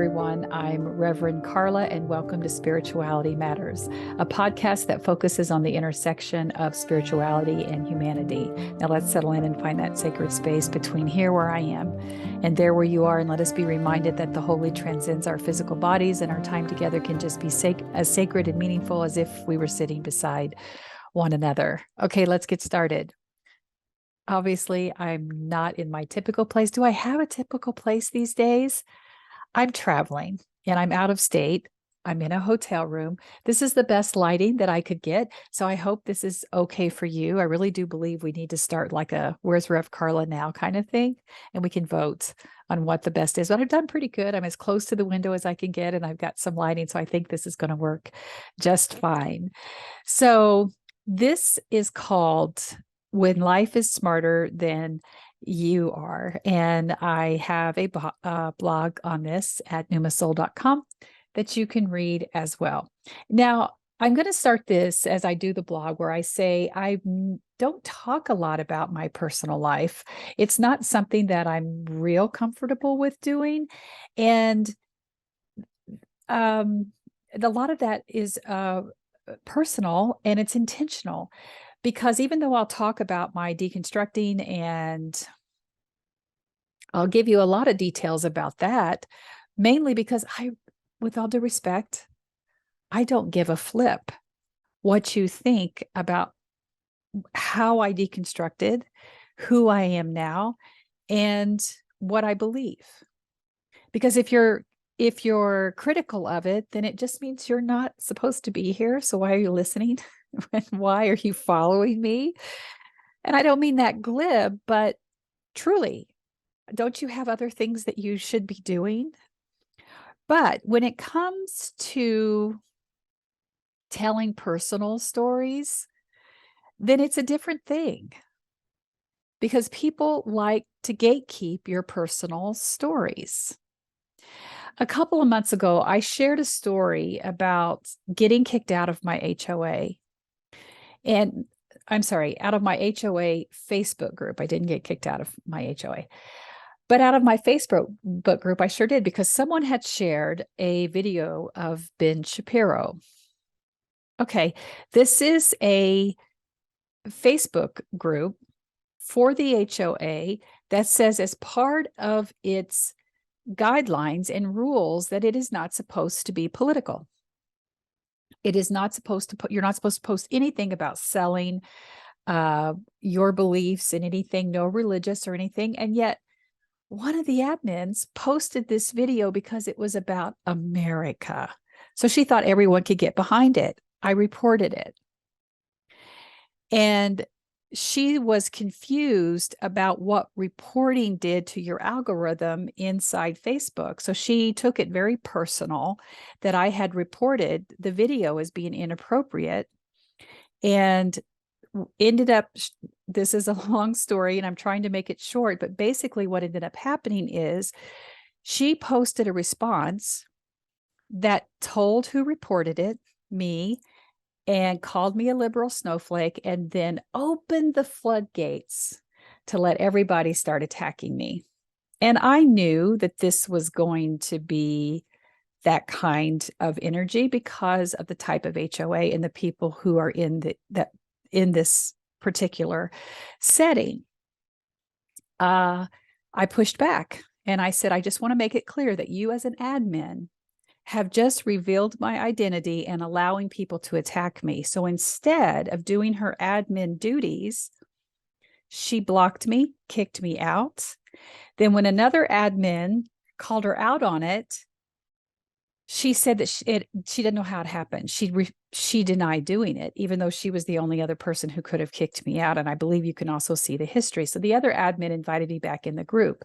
everyone. I'm Reverend Karla, and welcome to Spirituality Matters, a podcast that focuses on the intersection of spirituality and humanity. Now let's settle in and find that sacred space between here where I am and there where you are, and let us be reminded that the holy transcends our physical bodies, and our time together can just be as sacred and meaningful as if we were sitting beside one another. Okay, let's get started. Obviously, I'm not in my typical place. Do I have a typical place these days? I'm traveling and I'm out of state. I'm in a hotel room. This is the best lighting that I could get. So I hope this is okay for you. I really do believe we need to start like a "Where's Rev Karla now" kind of thing, and we can vote on what the best is. But I've done pretty good. I'm as close to the window as I can get, and I've got some lighting. So I think this is going to work just fine. So this is called "When Life is Smarter Than You Are." And I have a blog on this at numasoul.com that you can read as well. Now, I'm going to start this as I do the blog where I say I don't talk a lot about my personal life. It's not something that I'm real comfortable with doing. And a lot of that is personal, and it's intentional. Because even though I'll talk about my deconstructing, and I'll give you a lot of details about that, mainly because with all due respect, I don't give a flip what you think about how I deconstructed, who I am now, and what I believe. Because if you're critical of it, then it just means you're not supposed to be here. So why are you listening? Why are you following me? And I don't mean that glib, but truly, don't you have other things that you should be doing? But when it comes to telling personal stories, then it's a different thing, because people like to gatekeep your personal stories. A couple of months ago, I shared a story about getting kicked out of my HOA. And I'm sorry, out of my HOA Facebook group. I didn't get kicked out of my HOA. But out of my Facebook group, I sure did, because someone had shared a video of Ben Shapiro. Okay, this is a Facebook group for the HOA that says, as part of its guidelines and rules, that it is not supposed to be political. It is not supposed to you're not supposed to post anything about selling your beliefs in anything, no religious or anything. And yet one of the admins posted this video because it was about America. So she thought everyone could get behind it. I reported it. And she was confused about what reporting did to your algorithm inside Facebook. So she took it very personal that I had reported the video as being inappropriate, and ended up, this is a long story and I'm trying to make it short, but basically what ended up happening is she posted a response that told who reported it, me, and called me a liberal snowflake, and then opened the floodgates to let everybody start attacking me. And I knew that this was going to be that kind of energy because of the type of HOA and the people who are in this particular setting. I pushed back and I said, I just want to make it clear that you as an admin have just revealed my identity and allowing people to attack me. So instead of doing her admin duties, she blocked me, kicked me out. Then when another admin called her out on it, she said that she didn't know how it happened. She denied doing it, even though she was the only other person who could have kicked me out. And I believe you can also see the history. So the other admin invited me back in the group.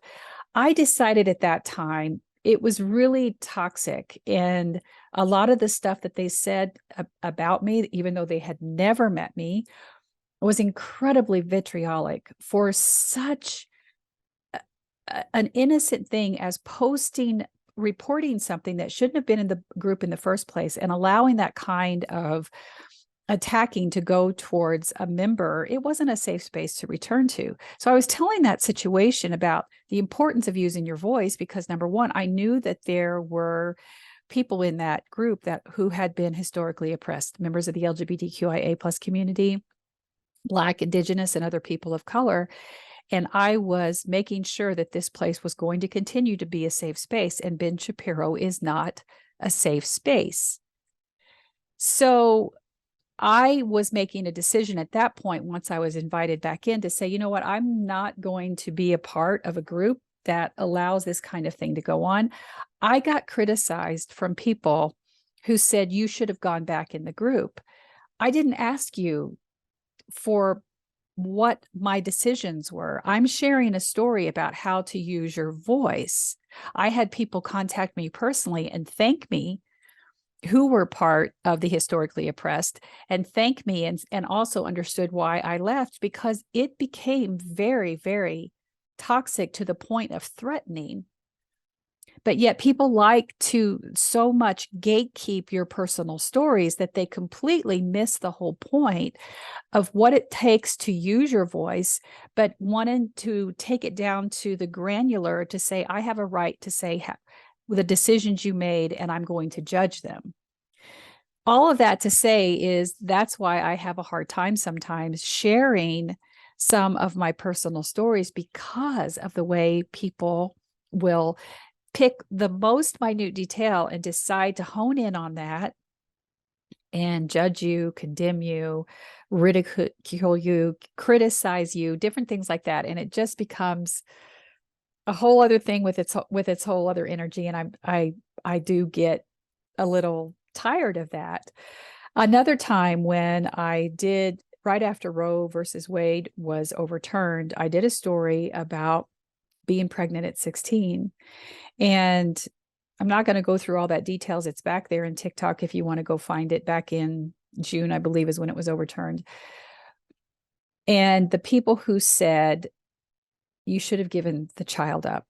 I decided at that time it was really toxic. And a lot of the stuff that they said about me, even though they had never met me, was incredibly vitriolic for such an innocent thing as reporting something that shouldn't have been in the group in the first place, and allowing that kind of attacking to go towards a member, it wasn't a safe space to return to. So I was telling that situation about the importance of using your voice because, number one, I knew that there were people in that group who had been historically oppressed, members of the LGBTQIA plus community, Black, Indigenous, and other people of color. And I was making sure that this place was going to continue to be a safe space. And Ben Shapiro is not a safe space. So I was making a decision at that point, once I was invited back in, to say, you know what, I'm not going to be a part of a group that allows this kind of thing to go on. I got criticized from people who said, you should have gone back in the group. I didn't ask you for what my decisions were. I'm sharing a story about how to use your voice. I had people contact me personally and thank me, who were part of the historically oppressed, and thank me and also understood why I left, because it became very, very toxic to the point of threatening. But yet people like to so much gatekeep your personal stories that they completely miss the whole point of what it takes to use your voice, but wanting to take it down to the granular to say, I have a right to say the decisions you made, and I'm going to judge them. All of that to say is that's why I have a hard time sometimes sharing some of my personal stories, because of the way people will pick the most minute detail and decide to hone in on that and judge you, condemn you, ridicule you, criticize you, different things like that. And it just becomes a whole other thing with its whole other energy. And I do get a little tired of that. Another time when I did, right after Roe versus Wade was overturned, I did a story about being pregnant at 16. And I'm not going to go through all that details. It's back there in TikTok if you want to go find it. Back in June, I believe, is when it was overturned. And the people who said, you should have given the child up.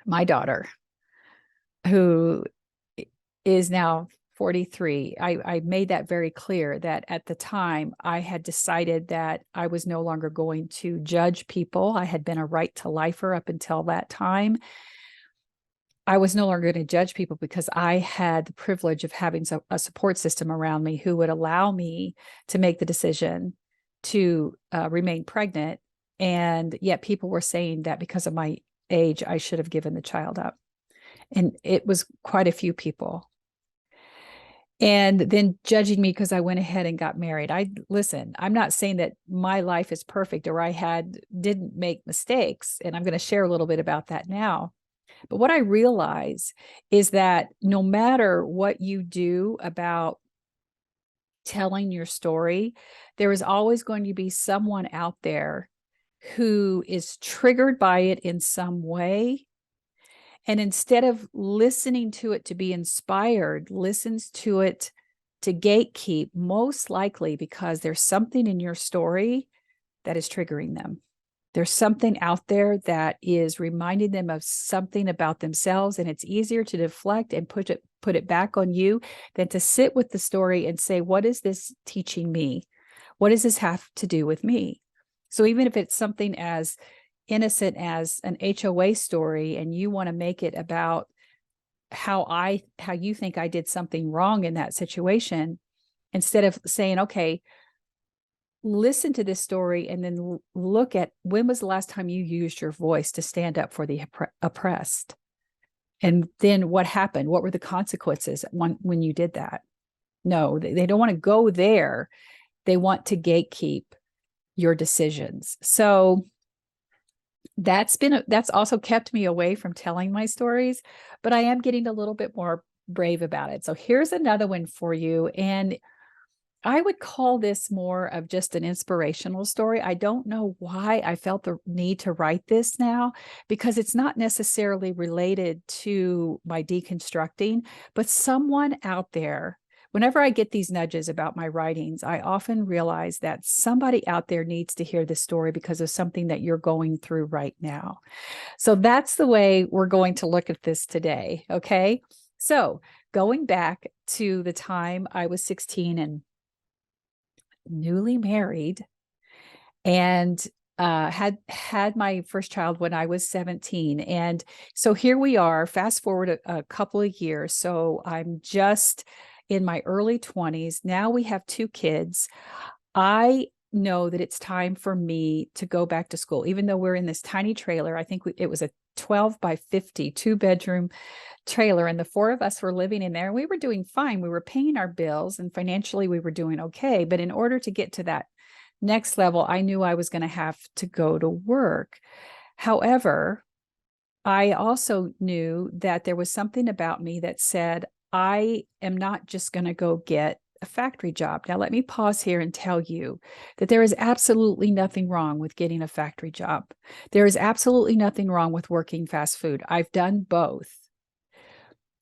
My daughter, who is now 43, I made that very clear that at the time I had decided that I was no longer going to judge people. I had been a right to lifer up until that time. I was no longer going to judge people because I had the privilege of having a support system around me who would allow me to make the decision to remain pregnant. And yet people were saying that because of my age, I should have given the child up. And it was quite a few people. And then judging me because I went ahead and got married. Listen, I'm not saying that my life is perfect or I didn't make mistakes. And I'm going to share a little bit about that now. But what I realize is that no matter what you do about telling your story, there is always going to be someone out there who is triggered by it in some way. And instead of listening to it to be inspired, listens to it to gatekeep, most likely because there's something in your story that is triggering them. There's something out there that is reminding them of something about themselves, and it's easier to deflect and put it back on you than to sit with the story and say, what is this teaching me? What does this have to do with me? So even if it's something as innocent as an HOA story and you want to make it about how you think I did something wrong in that situation, instead of saying, okay, listen to this story and then look at when was the last time you used your voice to stand up for the oppressed? And then what happened? What were the consequences when you did that? No, they don't want to go there. They want to gatekeep your decisions. So that's also kept me away from telling my stories, but I am getting a little bit more brave about it. So here's another one for you. And I would call this more of just an inspirational story. I don't know why I felt the need to write this now, because it's not necessarily related to my deconstructing, but someone out there, whenever I get these nudges about my writings, I often realize that somebody out there needs to hear this story because of something that you're going through right now. So that's the way we're going to look at this today. Okay. So going back to the time I was 16 and newly married, and had my first child when I was 17. And so here we are, fast forward a couple of years. So I'm just in my early 20s. Now we have 2 kids. I know that it's time for me to go back to school, even though we're in this tiny trailer. I think it was a 12 by 50, 2-bedroom trailer, and the 4 of us were living in there. We were doing fine. We were paying our bills, and financially we were doing okay. But in order to get to that next level, I knew I was going to have to go to work. However, I also knew that there was something about me that said, I am not just going to go get a factory job. Now, let me pause here and tell you that there is absolutely nothing wrong with getting a factory job. There is absolutely nothing wrong with working fast food. I've done both.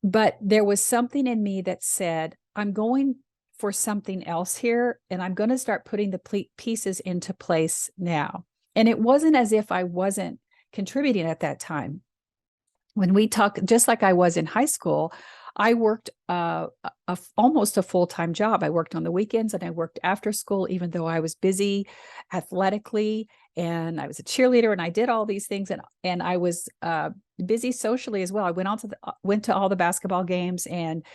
But there was something in me that said, I'm going for something else here, and I'm going to start putting the pieces into place now. And it wasn't as if I wasn't contributing at that time. When we talk, just like I was in high school, I worked almost a full-time job. I worked on the weekends and I worked after school, even though I was busy athletically, and I was a cheerleader and I did all these things, and I was busy socially as well. I went to all the basketball games, and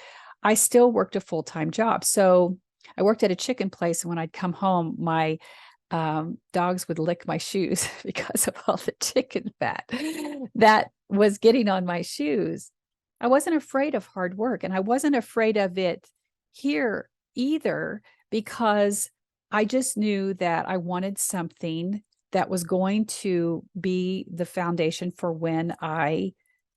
I still worked a full-time job. So I worked at a chicken place, and when I'd come home, my dogs would lick my shoes because of all the chicken fat that was getting on my shoes. I wasn't afraid of hard work, and I wasn't afraid of it here either, because I just knew that I wanted something that was going to be the foundation for when I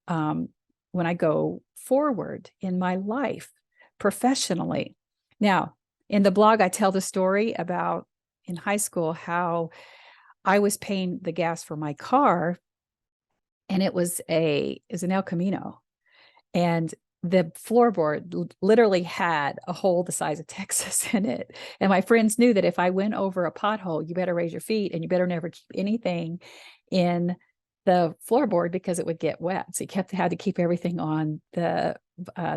go forward in my life professionally. Now, in the blog, I tell the story about in high school how I was paying the gas for my car, and it was an El Camino, and the floorboard literally had a hole the size of Texas in it. And my friends knew that if I went over a pothole, you better raise your feet and you better never keep anything in the floorboard because it would get wet. So you had to keep everything on the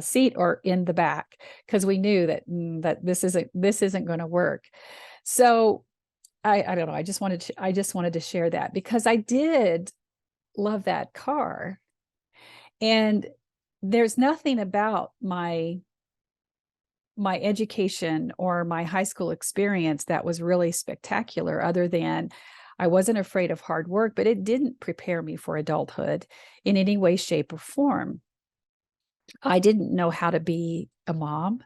seat or in the back, because we knew that this isn't going to work. So I don't know. I just wanted to share that, because I did love that car, and there's nothing about my education or my high school experience that was really spectacular, other than I wasn't afraid of hard work, but it didn't prepare me for adulthood in any way, shape, or form. I didn't know how to be a mom.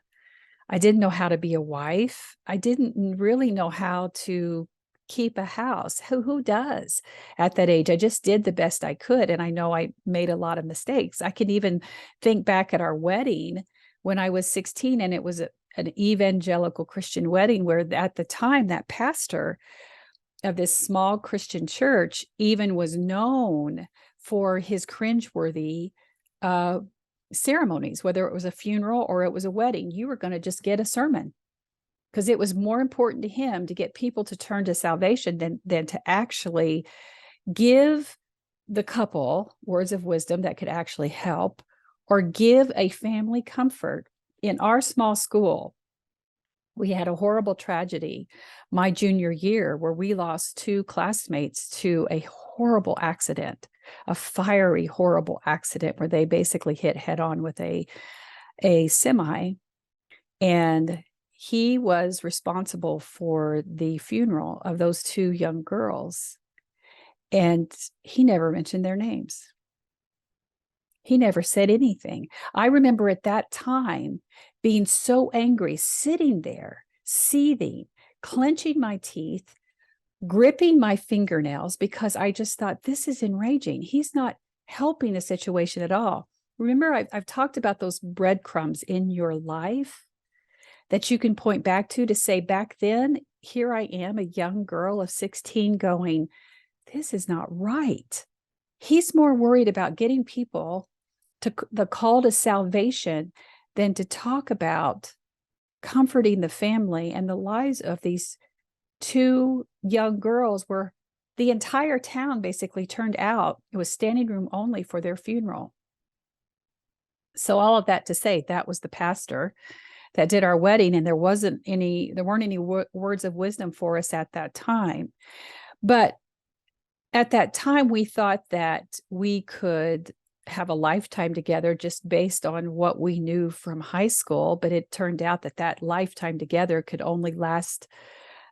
I didn't know how to be a wife. I didn't really know how to keep a house. Who does at that age? I just did the best I could. And I know I made a lot of mistakes. I can even think back at our wedding when I was 16, and it was an evangelical Christian wedding, where at the time that pastor of this small Christian church even was known for his cringeworthy ceremonies, whether it was a funeral or it was a wedding. You were going to just get a sermon, because it was more important to him to get people to turn to salvation than to actually give the couple words of wisdom that could actually help, or give a family comfort. In our small school, we had a horrible tragedy my junior year where we lost 2 classmates to a horrible accident, a fiery, horrible accident where they basically hit head on with a semi. And he was responsible for the funeral of those 2 young girls. And he never mentioned their names. He never said anything. I remember at that time being so angry, sitting there, seething, clenching my teeth, gripping my fingernails, because I just thought, this is enraging. He's not helping the situation at all. Remember, I've talked about those breadcrumbs in your life that you can point back to say, back then, here I am, a young girl of 16 going, this is not right. He's more worried about getting people to the call to salvation than to talk about comforting the family and the lives of these 2 young girls, where the entire town basically turned out. It was standing room only for their funeral. So all of that to say, that was the pastor that did our wedding, and there weren't any words of wisdom for us at that time. But at that time, we thought that we could have a lifetime together just based on what we knew from high school. But it turned out that lifetime together could only last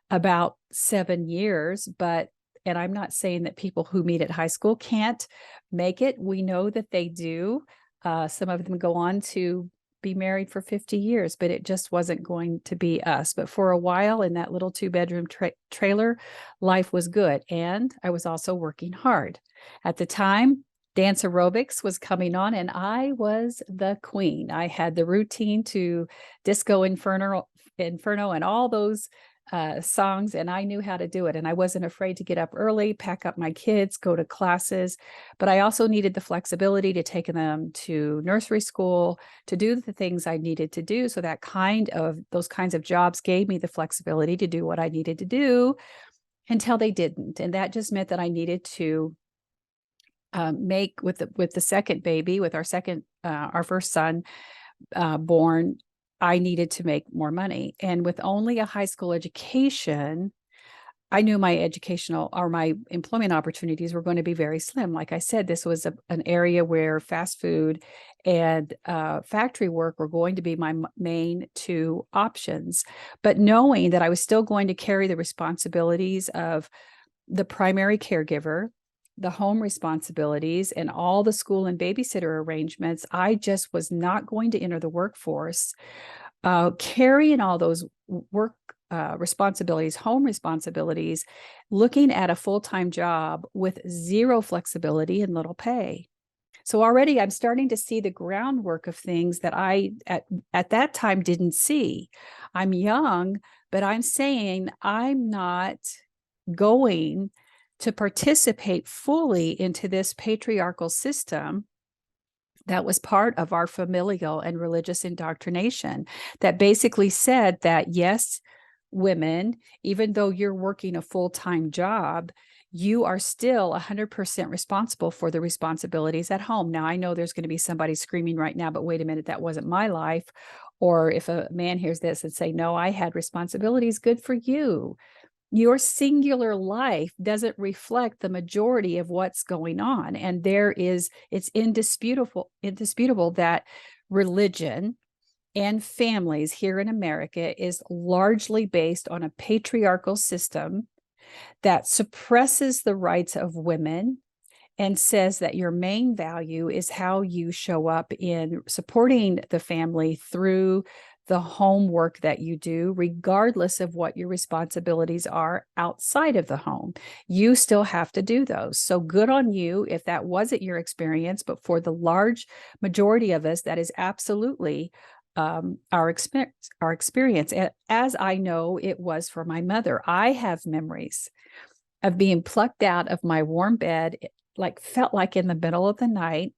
about 7 years. And I'm not saying that people who meet at high school can't make it. We know that they do. Some of them go on to be married for 50 years, but it just wasn't going to be us. But for a while in that little 2-bedroom trailer, life was good. And I was also working hard. At the time, dance aerobics was coming on, and I was the queen. I had the routine to Disco Inferno and all those songs, and I knew how to do it. And I wasn't afraid to get up early, pack up my kids, go to classes. But I also needed the flexibility to take them to nursery school, to do the things I needed to do. So those kinds of jobs gave me the flexibility to do what I needed to do until they didn't. And that just meant that I needed to make with the second baby, with our first son born, I needed to make more money. And with only a high school education, I knew my employment opportunities were going to be very slim. Like I said, this was an area where fast food and factory work were going to be my main two options. But knowing that I was still going to carry the responsibilities of the primary caregiver, the home responsibilities, and all the school and babysitter arrangements, I just was not going to enter the workforce, carrying all those work responsibilities, home responsibilities, looking at a full-time job with zero flexibility and little pay. So already I'm starting to see the groundwork of things that I at that time didn't see. I'm young, but I'm saying I'm not going to participate fully into this patriarchal system that was part of our familial and religious indoctrination that basically said that, yes, women, even though you're working a full-time job, you are still 100% responsible for the responsibilities at home. Now, I know there's going to be somebody screaming right now, but wait a minute, that wasn't my life. Or if a man hears this and say, no, I had responsibilities, good for you. Your singular life doesn't reflect the majority of what's going on. And it's indisputable that religion and families here in America is largely based on a patriarchal system that suppresses the rights of women and says that your main value is how you show up in supporting the family through the homework that you do, regardless of what your responsibilities are outside of the home. You still have to do those. So good on you if that wasn't your experience, but for the large majority of us, that is absolutely our experience. As I know it was for my mother. I have memories of being plucked out of my warm bed, felt like in the middle of the night,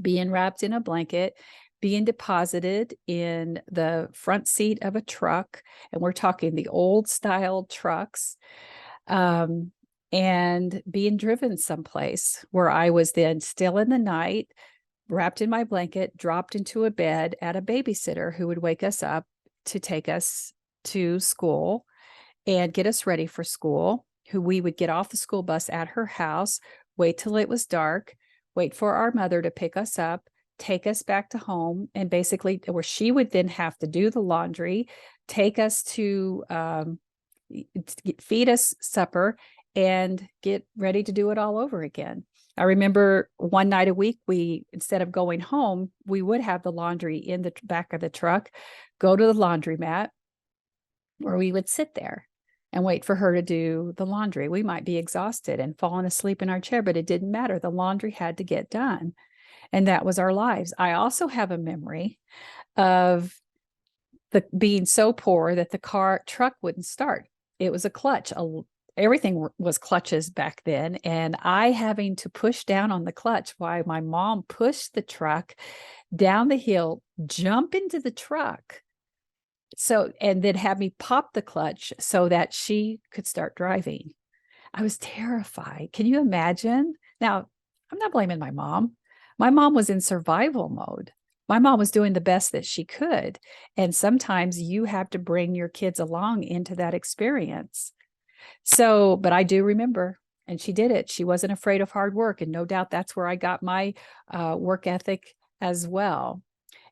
being wrapped in a blanket, being deposited in the front seat of a truck. And we're talking the old style trucks, and being driven someplace where I was then still in the night, wrapped in my blanket, dropped into a bed at a babysitter who would wake us up to take us to school and get us ready for school, who we would get off the school bus at her house, wait till it was dark, wait for our mother to pick us up, take us back to home, and basically where she would then have to do the laundry, take us to feed us supper, and get ready to do it all over again. I remember one night a week, instead of going home, we would have the laundry in the back of the truck, go to the laundromat where we would sit there and wait for her to do the laundry. We might be exhausted and falling asleep in our chair, but it didn't matter. The laundry had to get done. And that was our lives. I also have a memory of being so poor that the truck wouldn't start. It was a clutch. Everything was clutches back then. And I having to push down on the clutch while my mom pushed the truck down the hill, jump into the truck. And then have me pop the clutch so that she could start driving. I was terrified. Can you imagine? Now, I'm not blaming my mom. My mom was in survival mode. My mom was doing the best that she could. And sometimes you have to bring your kids along into that experience. So, but I do remember, and she did it. She wasn't afraid of hard work. And no doubt that's where I got my work ethic as well.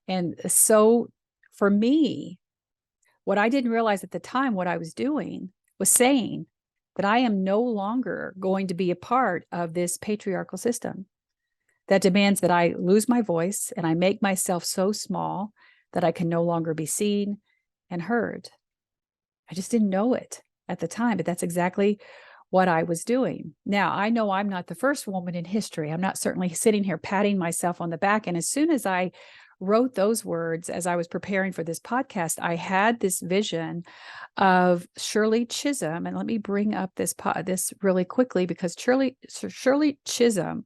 And so for me, what I didn't realize at the time, what I was doing was saying that I am no longer going to be a part of this patriarchal system that demands that I lose my voice and I make myself so small that I can no longer be seen and heard. I just didn't know it at the time, but that's exactly what I was doing. Now, I know I'm not the first woman in history. I'm not certainly sitting here patting myself on the back. And as soon as I wrote those words, as I was preparing for this podcast, I had this vision of Shirley Chisholm. And let me bring up this really quickly, because Shirley Chisholm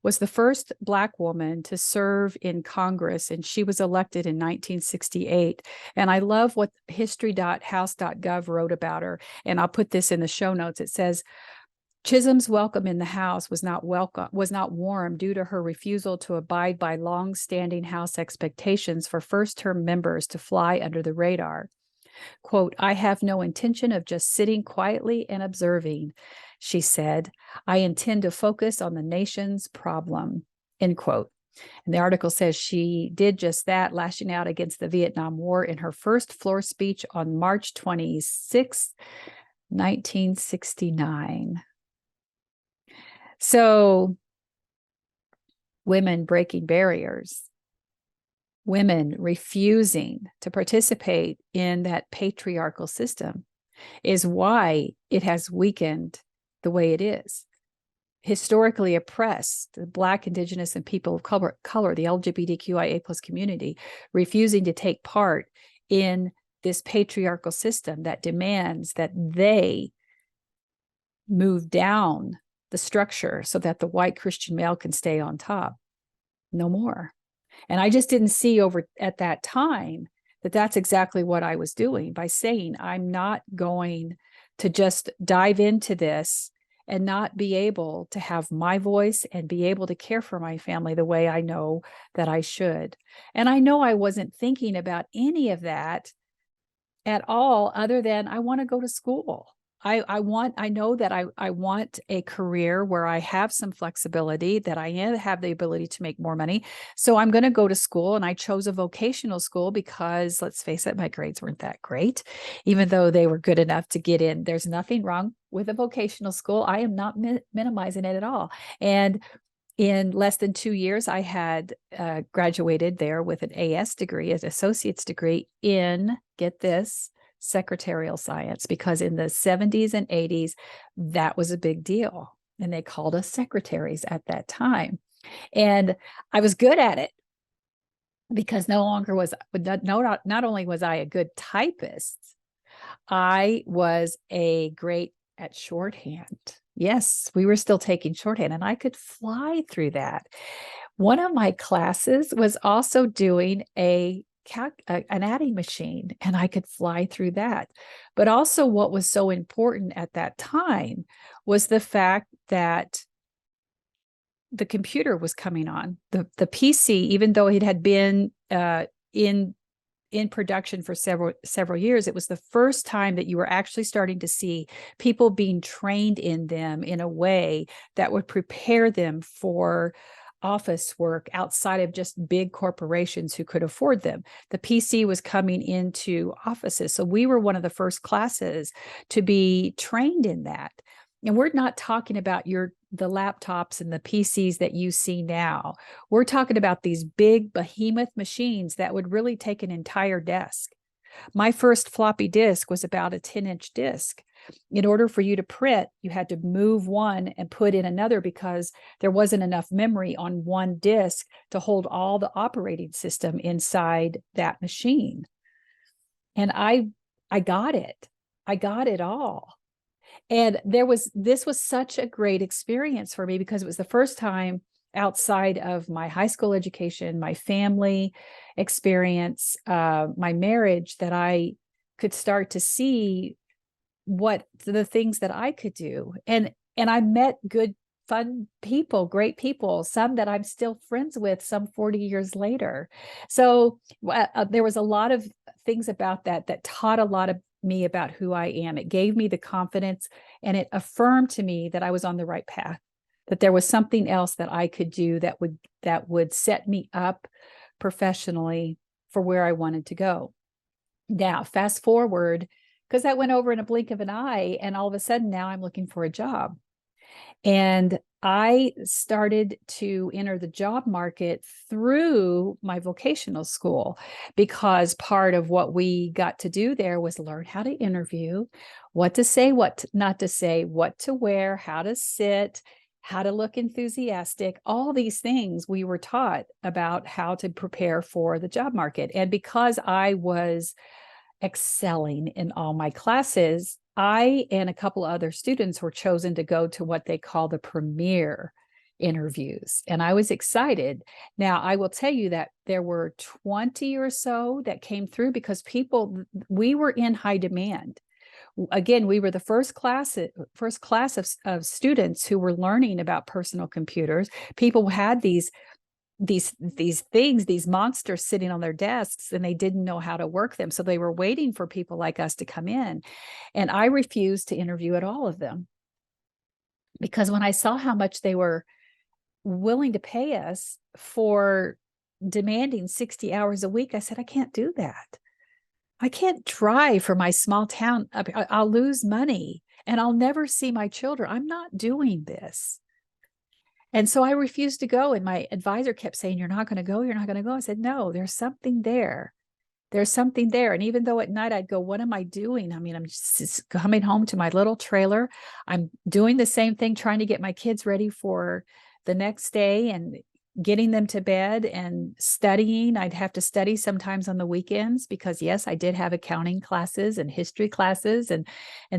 was the first Black woman to serve in Congress, and she was elected in 1968. And I love what history.house.gov wrote about her, and I'll put this in the show notes. It says, Chisholm's welcome in the House was not warm due to her refusal to abide by long-standing House expectations for first-term members to fly under the radar. Quote, I have no intention of just sitting quietly and observing, she said. I intend to focus on the nation's problem, end quote. And the article says she did just that, lashing out against the Vietnam War in her first floor speech on March 26, 1969. So, women breaking barriers, women refusing to participate in that patriarchal system is why it has weakened the way it is. Historically oppressed, the Black, Indigenous, and people of color, the LGBTQIA plus community, refusing to take part in this patriarchal system that demands that they move down the structure so that the white Christian male can stay on top. No more. And I just didn't see over at that time that that's exactly what I was doing by saying, I'm not going to just dive into this and not be able to have my voice and be able to care for my family the way I know that I should. And I know I wasn't thinking about any of that at all, other than I want to go to school. I know that I want a career where I have some flexibility, that I have the ability to make more money. So I'm going to go to school, and I chose a vocational school because, let's face it, my grades weren't that great, even though they were good enough to get in. There's nothing wrong with a vocational school. I am not minimizing it at all. And in less than 2 years, I had graduated there with an AS degree, an associate's degree in, get this, secretarial science, because in the 70s and 80s, that was a big deal. And they called us secretaries at that time. And I was good at it because not only was I a good typist, I was a great at shorthand. Yes, we were still taking shorthand, and I could fly through that. One of my classes was also doing an adding machine, and I could fly through that. But also what was so important at that time was the fact that the computer was coming on. The PC, even though it had been in production for several years, it was the first time that you were actually starting to see people being trained in them in a way that would prepare them for office work outside of just big corporations who could afford them. The PC was coming into offices. So we were one of the first classes to be trained in that. And we're not talking about the laptops and the PCs that you see now. We're talking about these big behemoth machines that would really take an entire desk. My first floppy disk was about a 10-inch disk. In order for you to print, you had to move one and put in another because there wasn't enough memory on one disk to hold all the operating system inside that machine. And I got it. I got it all. And this was such a great experience for me because it was the first time outside of my high school education, my family experience, my marriage, that I could start to see what the things that I could do. And I met good fun people, great people, some that I'm still friends with some 40 years later. So there was a lot of things about that taught a lot of me about who I am. It gave me the confidence, and it affirmed to me that I was on the right path, that there was something else that I could do that would set me up professionally for where I wanted to go. Now, fast forward, because that went over in a blink of an eye, and all of a sudden now I'm looking for a job. And I started to enter the job market through my vocational school, because part of what we got to do there was learn how to interview, what to say, what not to say, what to wear, how to sit, how to look enthusiastic, all these things we were taught about how to prepare for the job market. And because I was excelling in all my classes, I and a couple of other students were chosen to go to what they call the premier interviews. And I was excited. Now, I will tell you that there were 20 or so that came through because we were in high demand. Again, we were the first class of students who were learning about personal computers. People had these things, these monsters sitting on their desks, and they didn't know how to work them. So they were waiting for people like us to come in. And I refused to interview at all of them, because when I saw how much they were willing to pay us for demanding 60 hours a week, I said, I can't do that. I can't drive for my small town. I'll lose money and I'll never see my children. I'm not doing this. And so I refused to go. And my advisor kept saying, you're not going to go. You're not going to go. I said, no, there's something there. There's something there. And even though at night I'd go, what am I doing? I mean, I'm just coming home to my little trailer. I'm doing the same thing, trying to get my kids ready for the next day and getting them to bed and studying. I'd have to study sometimes on the weekends because, yes, I did have accounting classes and history classes and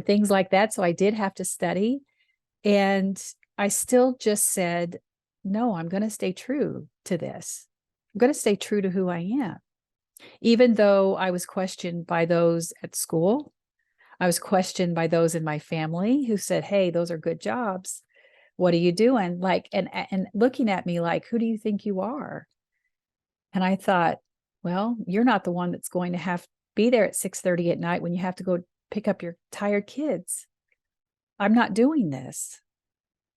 things like that. So I did have to study. And I still just said, no, I'm going to stay true to this. I'm going to stay true to who I am. Even though I was questioned by those at school, I was questioned by those in my family who said, hey, those are good jobs. What are you doing? Like, and looking at me like, who do you think you are? And I thought, well, you're not the one that's going to have to be there at 6:30 at night when you have to go pick up your tired kids. I'm not doing this.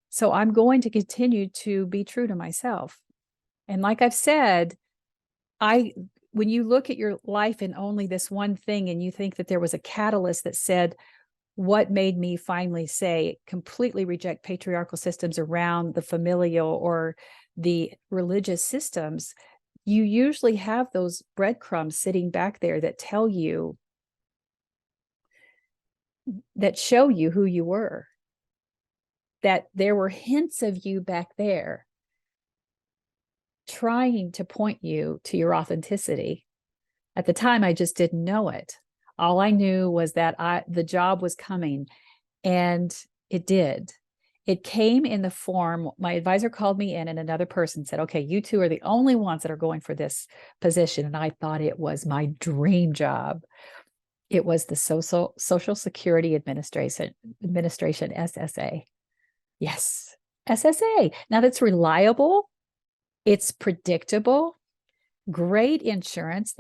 So I'm going to continue to be true to myself. And like I've said, when you look at your life in only this one thing and you think that there was a catalyst that said, what made me finally say, completely reject patriarchal systems around the familial or the religious systems, you usually have those breadcrumbs sitting back there that tell you, that show you who you were, that there were hints of you back there trying to point you to your authenticity. At the time, I just didn't know it. All I knew was that the job was coming, and it did. It came in the form, my advisor called me in and another person said, okay, you two are the only ones that are going for this position. And I thought it was my dream job. It was the Social Security Administration, SSA. Yes, SSA. Now that's reliable. It's predictable. Great insurance.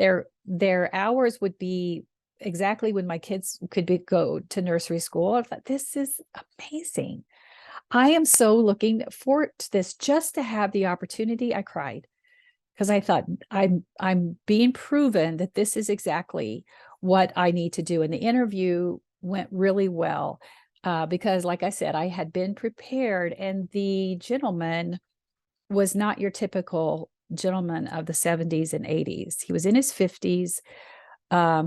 Their hours would be exactly when my kids could go to nursery school. I thought, this is amazing. I am so looking forward to this, just to have the opportunity. I cried because I thought, I'm being proven that this is exactly what I need to do. And the interview went really well because, like I said, I had been prepared, and the gentleman was not your typical gentleman of the 70s and 80s. He was in his 50s.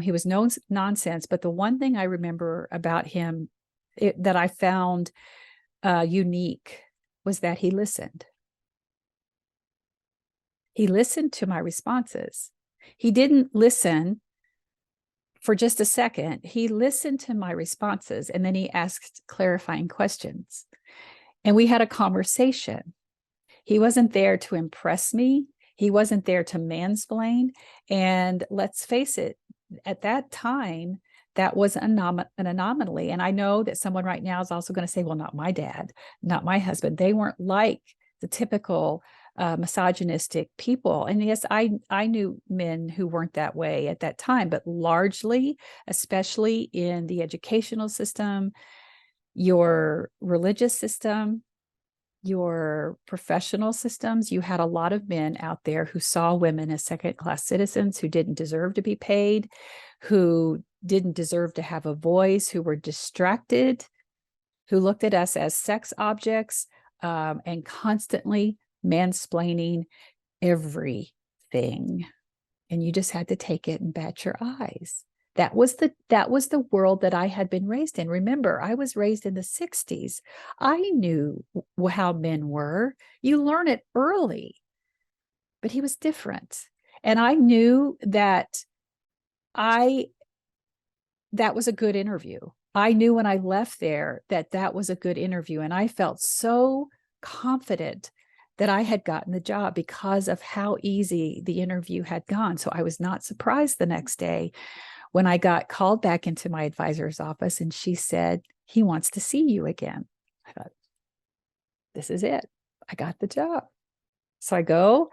He was no nonsense. But the one thing I remember about him that I found unique was that he listened. He listened to my responses. He didn't listen for just a second. He listened to my responses, and then he asked clarifying questions. And we had a conversation. He wasn't there to impress me. He wasn't there to mansplain. And let's face it, at that time, that was an anomaly. And I know that someone right now is also going to say, well, not my dad, not my husband. They weren't like the typical misogynistic people. And yes, I knew men who weren't that way at that time, but largely, especially in the educational system, your religious system, your professional systems, you had a lot of men out there who saw women as second-class citizens, who didn't deserve to be paid, who didn't deserve to have a voice, who were distracted, who looked at us as sex objects, and constantly mansplaining everything. And you just had to take it and bat your eyes. That was the world that I had been raised in. Remember, I was raised in the 60s. I knew how men were. You learn it early, but he was different. And I knew that that was a good interview. I knew when I left there that was a good interview. And I felt so confident that I had gotten the job because of how easy the interview had gone. So I was not surprised the next day when I got called back into my advisor's office and she said, he wants to see you again. I thought, this is it. I got the job. So I go,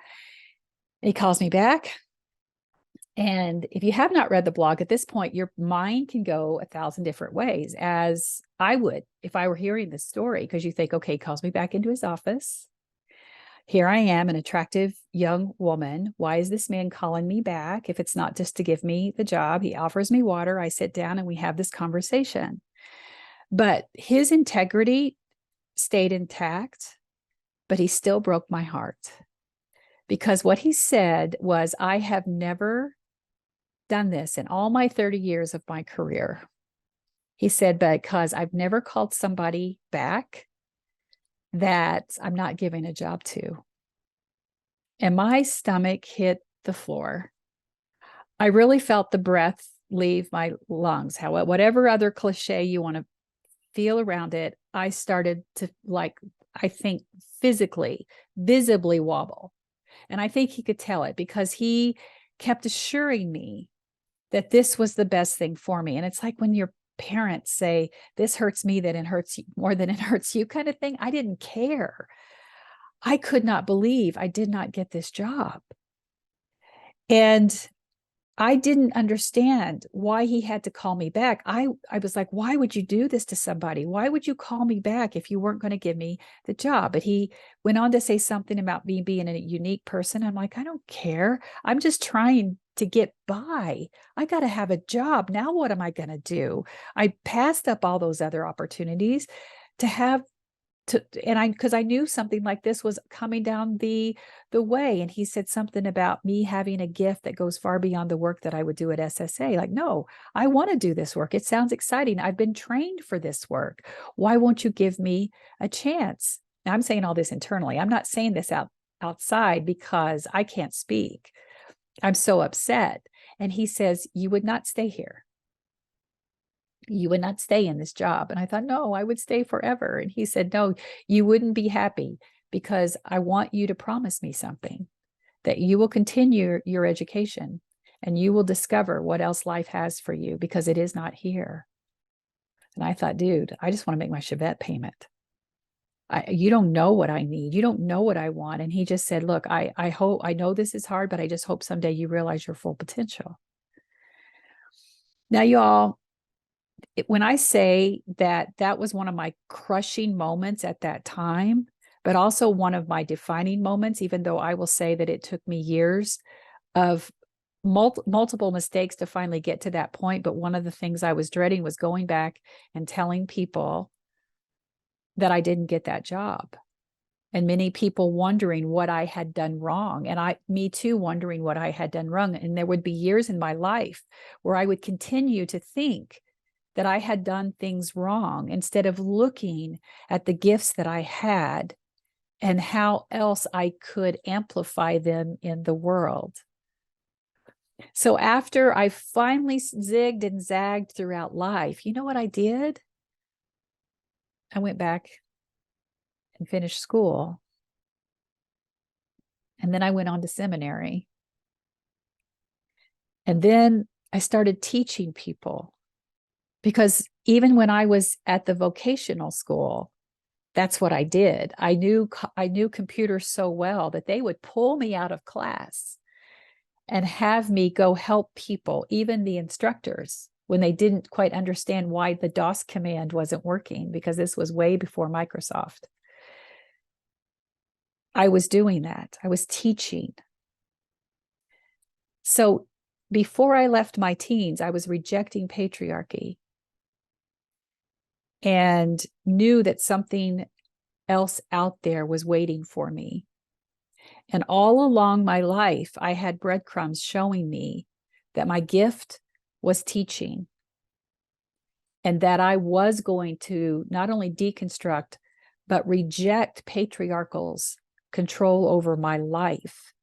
he calls me back. And if you have not read the blog at this point, your mind can go 1,000 different ways, as I would if I were hearing this story, because you think, okay, he calls me back into his office. Here I am, an attractive young woman. Why is this man calling me back? If it's not just to give me the job, he offers me water. I sit down and we have this conversation. But his integrity stayed intact, but he still broke my heart. Because what he said was, I have never done this in all my 30 years of my career. He said, because I've never called somebody back that I'm not giving a job to. And my stomach hit the floor. I really felt the breath leave my lungs. However, whatever other cliche you want to feel around it, I started to, I think, physically, visibly wobble. And I think he could tell it because he kept assuring me that this was the best thing for me. And it's like when your parents say, this hurts me, that it hurts you more than it hurts you, kind of thing. I didn't care. I could not believe I did not get this job. And I didn't understand why he had to call me back. I was like, why would you do this to somebody? Why would you call me back if you weren't going to give me the job? But he went on to say something about me being a unique person. I'm like, I don't care. I'm just trying to get by. I got to have a job. Now, what am I going to do? I passed up all those other opportunities because I knew something like this was coming down the way. And he said something about me having a gift that goes far beyond the work that I would do at SSA. Like, no, I want to do this work. It sounds exciting. I've been trained for this work. Why won't you give me a chance? Now, I'm saying all this internally. I'm not saying this outside because I can't speak. I'm so upset. And he says, you would not stay here. You would not stay in this job. And I thought, no, I would stay forever. And he said, no, you wouldn't be happy because I want you to promise me something, that you will continue your education and you will discover what else life has for you because it is not here. And I thought, dude, I just want to make my Chevette payment. You don't know what I need. You don't know what I want. And he just said, look, I know this is hard, but I just hope someday you realize your full potential. Now, y'all, when I say that was one of my crushing moments at that time, but also one of my defining moments, even though I will say that it took me years of multiple mistakes to finally get to that point. But one of the things I was dreading was going back and telling people that I didn't get that job. And many people wondering what I had done wrong. And me too, wondering what I had done wrong. And there would be years in my life where I would continue to think that I had done things wrong instead of looking at the gifts that I had and how else I could amplify them in the world. So after I finally zigged and zagged throughout life, you know what I did? I went back and finished school. And then I went on to seminary. And then I started teaching people Because even when I was at the vocational school, that's what I did. I knew computers so well that they would pull me out of class and have me go help people, even the instructors, when they didn't quite understand why the DOS command wasn't working, because this was way before Microsoft. I was doing that. I was teaching. So before I left my teens, I was rejecting patriarchy and knew that something else out there was waiting for me. And all along my life, I had breadcrumbs showing me that my gift was teaching, and that I was going to not only deconstruct, but reject patriarchal's control over my life,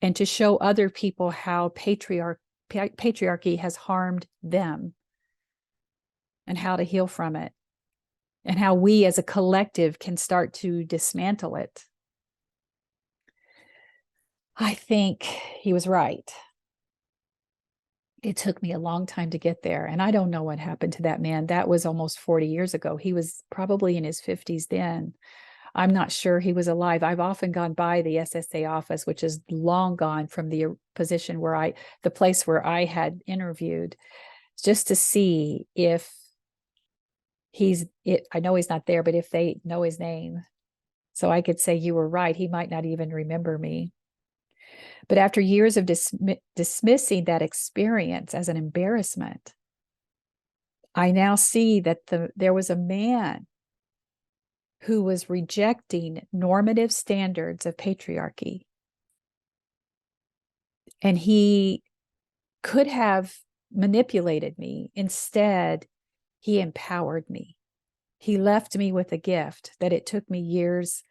and to show other people how patriarchy has harmed them and how to heal from it, and how we as a collective can start to dismantle it. I think he was right. It took me a long time to get there. And I don't know what happened to that man. That was almost 40 years ago. He was probably in his 50s then. I'm not sure he was alive. I've often gone by the SSA office, which is long gone from the position where the place where I had interviewed, just to see if I know he's not there, but if they know his name. So I could say, you were right. He might not even remember me. But after years of dismissing that experience as an embarrassment, I now see that there was a man who was rejecting normative standards of patriarchy. And he could have manipulated me. Instead, he empowered me. He left me with a gift that it took me years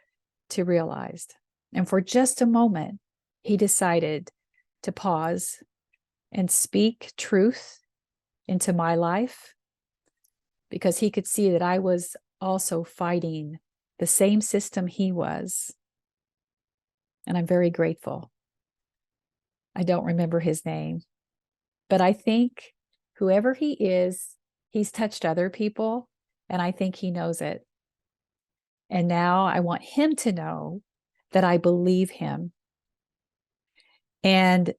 to realize. And for just a moment, he decided to pause and speak truth into my life, because he could see that I was also fighting the same system he was. And I'm very grateful. I don't remember his name, but I think whoever he is, he's touched other people, and I think he knows it. And now I want him to know that I believe him. And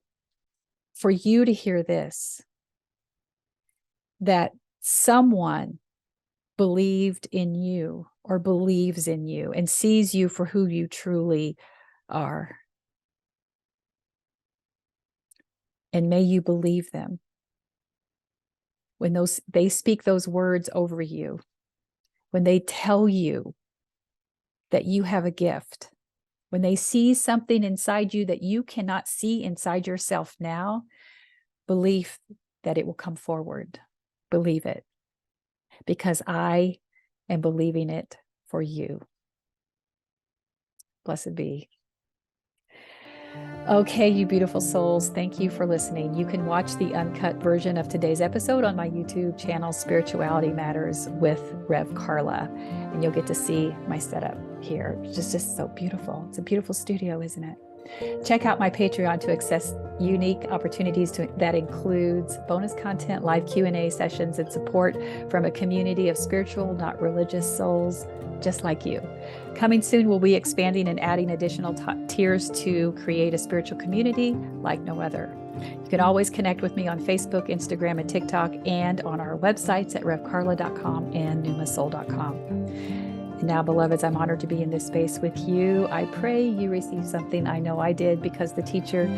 for you to hear this, that someone believed in you or believes in you and sees you for who you truly are. And may you believe them when they speak those words over you, when they tell you that you have a gift, when they see something inside you that you cannot see inside yourself now, believe that it will come forward. Believe it, because I am believing it for you. Blessed be. Okay, you beautiful souls, thank you for listening. You can watch the uncut version of today's episode on my YouTube channel, Spirituality Matters with Rev Karla, and you'll get to see my setup here. It's just so beautiful. It's a beautiful studio, isn't it? Check out my Patreon to access unique opportunities that includes bonus content, live Q&A sessions, and support from a community of spiritual, not religious souls just like you. Coming soon, we'll be expanding and adding additional tiers to create a spiritual community like no other. You can always connect with me on Facebook, Instagram, and TikTok, and on our websites at revkarla.com and numasoul.com. And now, beloveds, I'm honored to be in this space with you. I pray you receive something. I know I did, because the teacher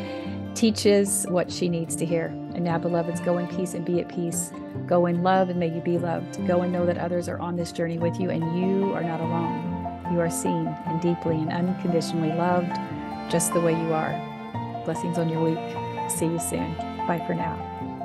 teaches what she needs to hear. And now, beloveds, go in peace and be at peace. Go in love and may you be loved. Go and know that others are on this journey with you, and you are not alone. You are seen and deeply and unconditionally loved just the way you are. Blessings on your week. See you soon. Bye for now.